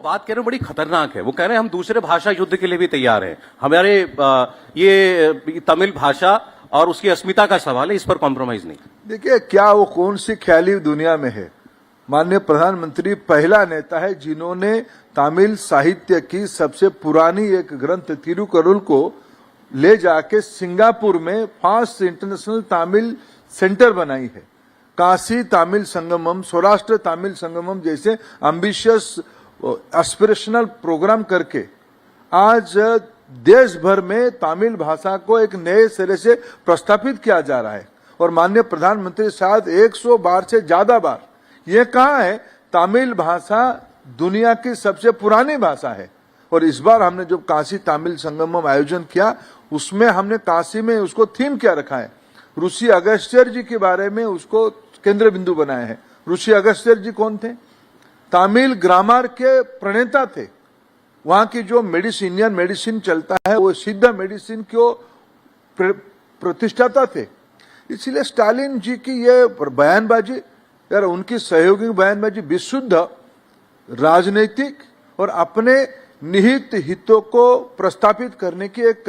बात कह रहे हैं बड़ी खतरनाक है। वो कह रहे हैं हम दूसरे भाषा युद्ध के लिए भी तैयार हैं। हमारे ये तमिल भाषा और उसकी अस्मिता का सवाल है, इस पर कॉम्प्रोमाइज नहीं। देखिए, क्या वो कौन सी ख्याली दुनिया में है। माननीय प्रधानमंत्री पहला नेता है जिन्होंने तमिल साहित्य की सबसे पुरानी एक ग्रंथ तिरुकुरल को ले जाके सिंगापुर में फर्स्ट इंटरनेशनल तमिल सेंटर बनाई है। काशी तमिल संगमम, सौराष्ट्र तमिल संगमम जैसे एम्बिशियस एस्पिरेशनल प्रोग्राम करके आज देश भर में तमिल भाषा को एक नए सिरे से प्रस्थापित किया जा रहा है। और माननीय प्रधानमंत्री शायद 100 बार से ज्यादा बार ये कहा है तमिल भाषा दुनिया की सबसे पुरानी भाषा है। और इस बार हमने जो काशी तमिल संगमम आयोजन किया उसमें हमने काशी में उसको थीम क्या रखा है, ऋषि अगस्त्य जी के बारे में उसको केंद्र बिंदु बनाए हैं। ऋषि अगस्त्य जी कौन थे? तमिल ग्रामर के प्रणेता थे। वहां की जो इंडियन मेडिसिन चलता है वो सिद्ध मेडिसिन को प्रतिष्ठाता थे। इसलिए स्टालिन जी की ये बयानबाजी यार, उनकी सहयोगी बयानबाजी विशुद्ध राजनीतिक और अपने निहित हितों को प्रस्तापित करने की एक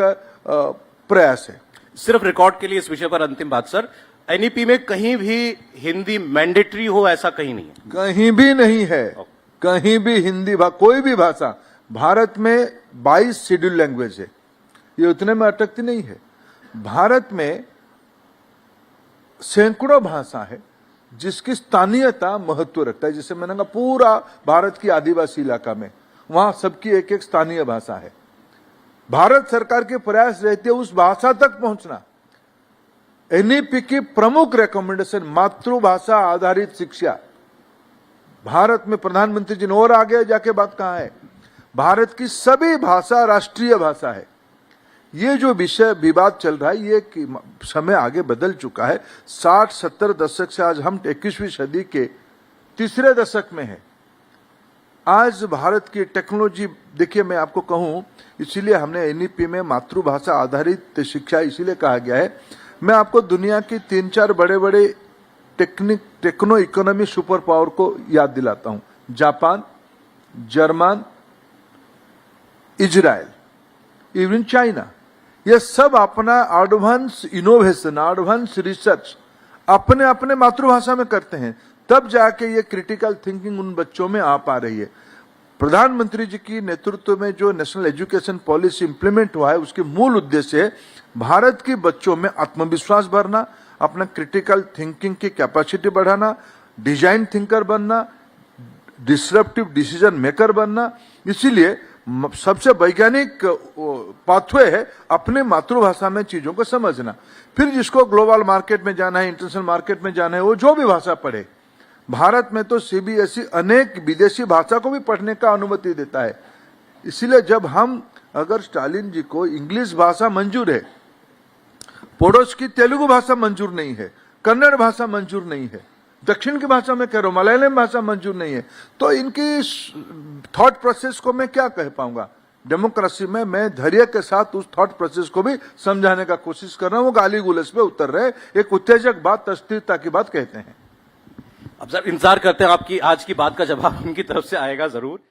प्रयास है। सिर्फ रिकॉर्ड के लिए इस विषय पर अंतिम बात सर, एनईपी में कहीं भी हिंदी मैंडेटरी हो ऐसा कहीं नहीं है? कहीं भी नहीं है। कहीं भी हिंदी कोई भी भाषा, भारत में 22 शेड्यूल लैंग्वेज है, ये उतने में अटकती नहीं है। भारत में सैकड़ों भाषा है जिसकी स्थानीयता महत्व रखता है। जैसे मैंने कहा पूरा भारत की आदिवासी इलाका में वहां सबकी एक एक स्थानीय भाषा है। भारत सरकार के प्रयास रहते हैं उस भाषा तक पहुंचना। एनईपी की प्रमुख रिकमेंडेशन मातृभाषा आधारित शिक्षा। भारत में प्रधानमंत्री जी ने और आगे जाके बात कहा है, भारत की सभी भाषा राष्ट्रीय भाषा है। ये जो विषय विवाद चल रहा है ये समय आगे बदल चुका है। 60-70 दशक से आज हम 21वीं सदी के तीसरे दशक में है। आज भारत की टेक्नोलॉजी देखिए, मैं आपको कहूं, इसीलिए हमने एनईपी में मातृभाषा आधारित शिक्षा इसीलिए कहा गया है। मैं आपको दुनिया की 3-4 बड़े-बड़े टेक्नो इकोनॉमी सुपर पावर को याद दिलाता हूं। Japan, German, Israel, even China, ये सब अपना एडवांस इनोवेशन, एडवांस रिसर्च अपने अपने मातृभाषा में करते हैं। तब जाके ये क्रिटिकल थिंकिंग उन बच्चों में आ पा रही है। प्रधानमंत्री जी की नेतृत्व में जो नेशनल एजुकेशन पॉलिसी इंप्लीमेंट हुआ है उसके मूल उद्देश्य है भारत के बच्चों में आत्मविश्वास भरना, अपना क्रिटिकल थिंकिंग की कैपेसिटी बढ़ाना, डिजाइन थिंकर बनना, डिसरप्टिव डिसीजन मेकर बनना। इसीलिए सबसे वैज्ञानिक पाथवे है अपने मातृभाषा में चीजों को समझना। फिर जिसको ग्लोबल मार्केट में जाना है, इंटरनेशनल मार्केट में जाना है, वो जो भी भाषा पढ़े। भारत में तो सीबीएसई अनेक विदेशी भाषा को भी पढ़ने का अनुमति देता है। इसलिए जब हम अगर स्टालिन जी को इंग्लिश भाषा मंजूर है, पड़ोस की तेलुगु भाषा मंजूर नहीं है, कन्नड़ भाषा मंजूर नहीं है, दक्षिण की भाषा में कह रहा हूं, मलयालम भाषा मंजूर नहीं है, तो इनकी थॉट प्रोसेस को मैं क्या कह पाऊंगा। डेमोक्रेसी में मैं धैर्य के साथ उस थॉट प्रोसेस को भी समझाने का कोशिश कर रहा हूं। वो गाली गुलस पे उतर रहे, एक उत्तेजक बात, अस्थिरता की बात कहते हैं। अब सर इंतजार करते हैं आपकी आज की बात का जवाब उनकी तरफ से आएगा जरूर।